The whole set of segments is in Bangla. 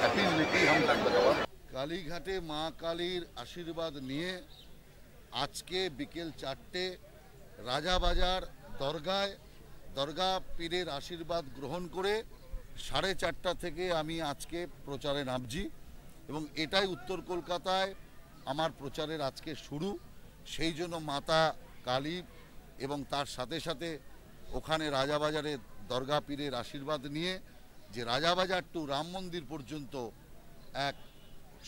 अपील लेके हम तक बतावा। কালীঘাটে মা কালীর আশীর্বাদ নিয়ে আজকে বিকেল 4টে রাজাবাজার দরগায় দরগা পীরের আশীর্বাদ গ্রহণ করে 4:30 থেকে আমি আজকে প্রচারে নামছি এবং এটাই উত্তর কলকাতায় আমার প্রচারের আজকে শুরু। সেই জন্য মাতা কালী এবং তার সাথে সাথে ওখানে রাজাবাজারে দরগা পীরের আশীর্বাদ নিয়ে যে রাজাবাজার টু রাম মন্দির পর্যন্ত এক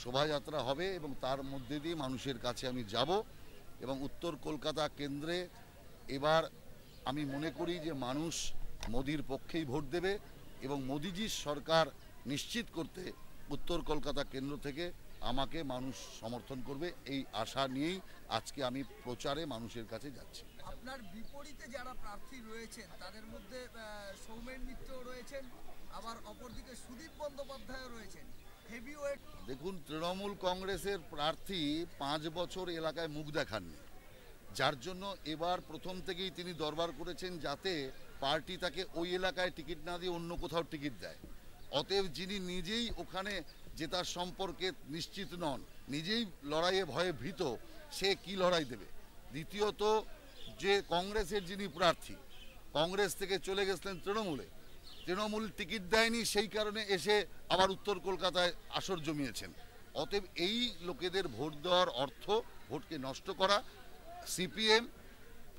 শোভাযাত্রা হবে এবং তার মধ্যে দিয়ে মানুষের কাছে আমি যাব এবং উত্তর কলকাতা কেন্দ্রে এবার আমি মনে করি যে মানুষ মোদির পক্ষেই ভোট দেবে এবং মোদিজির সরকার নিশ্চিত করতে উত্তর কলকাতা কেন্দ্র থেকে আমাকে মানুষ সমর্থন করবে এই আশা নিয়েই আজকে আমি প্রচারে মানুষের কাছে যাচ্ছি। আপনার বিপরীতে যারা প্রার্থী রয়েছেন তাদের মধ্যে সৌমেন মিত্র রয়েছেন, আবার অপরদিকে সুদীপ বন্দ্যোপাধ্যায় রয়েছেন। হেভিওয়েট দেখুন, তৃণমূল কংগ্রেসের প্রার্থী 5 বছর এলাকায় মুখ দেখাননি, যার জন্য এবার প্রথম থেকেই তিনি দরবার করেছেন যাতে পার্টি তাকে ওই এলাকায় টিকিট না দিয়ে অন্য কোথাও টিকিট দেয়। অতএব যিনি নিজেই ওখানে জেতার সম্পর্কে নিশ্চিত নন, নিজেই লড়াইয়ে ভয়ে ভীত, সে কি লড়াই দেবে? দ্বিতীয়ত, যে কংগ্রেসের যিনি প্রার্থী কংগ্রেস থেকে চলে গেছিলেন তৃণমূল টিকিট দেয়নি, সেই কারণে এসে আবার উত্তর কলকাতায় আসর জমিয়েছেন। অতএব এই লোকেদের ভোট দেওয়ার অর্থ ভোটকে নষ্ট করা। সিপিএম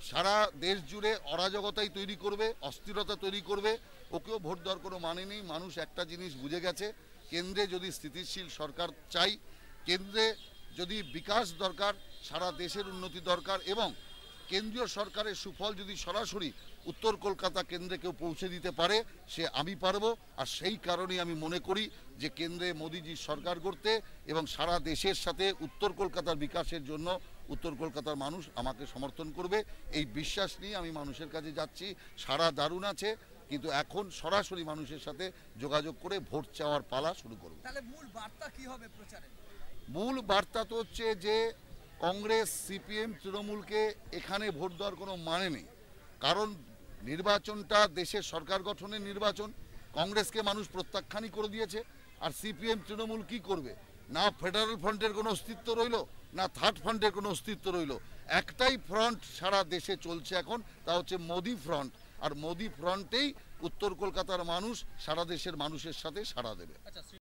সারা দেশ জুড়ে অরাজকতাই তৈরি করবে, অস্থিরতা তৈরি করবে, ওকেও ভোট দেওয়ার কোনো মানে নেই। মানুষ একটা জিনিস বুঝে গেছে, কেন্দ্রে যদি স্থিতিশীল সরকার চাই, কেন্দ্রে যদি বিকাশ দরকার, সারা দেশের উন্নতি দরকার এবং কেন্দ্রীয় সরকারের সুফল যদি সরাসরি উত্তর কলকাতা কেন্দ্রে কেউ পৌঁছে দিতে পারে, সে আমি পারবো। আর সেই কারণেই আমি মনে করি যে কেন্দ্রে মোদিজির সরকার করতে এবং সারা দেশের সাথে উত্তর কলকাতার বিকাশের জন্য উত্তর কলকাতার মানুষ আমাকে সমর্থন করবে। এই বিশ্বাস নিয়ে আমি মানুষের কাছে যাচ্ছি। সারা দারুণ আছে, কিন্তু এখন সরাসরি মানুষের সাথে যোগাযোগ করে ভোট চাওয়ার পালা শুরু করব। তাহলে মূল বার্তা কি হবে প্রচারে? মূল বার্তা তো হচ্ছে যে কংগ্রেস, সিপিএম, তৃণমূলকে এখানে ভোট দেওয়ার কোনো মানে নেই, কারণ নির্বাচনটা দেশের সরকার গঠনের নির্বাচন। কংগ্রেসকে মানুষ প্রত্যাখ্যানই করে দিয়েছে। আর সিপিএম, তৃণমূল কি করবে? না ফেডারেল ফ্রন্টের কোনো অস্তিত্ব রইল, না থার্ড ফ্রন্টের কোনো অস্তিত্ব রইল। একটাই ফ্রন্ট সারা দেশে চলছে এখন, তা হচ্ছে মোদি ফ্রন্ট। আর মোদি ফ্রন্টেই উত্তর কলকাতার মানুষ সারা দেশের মানুষের সাথে সাড়া দেবে।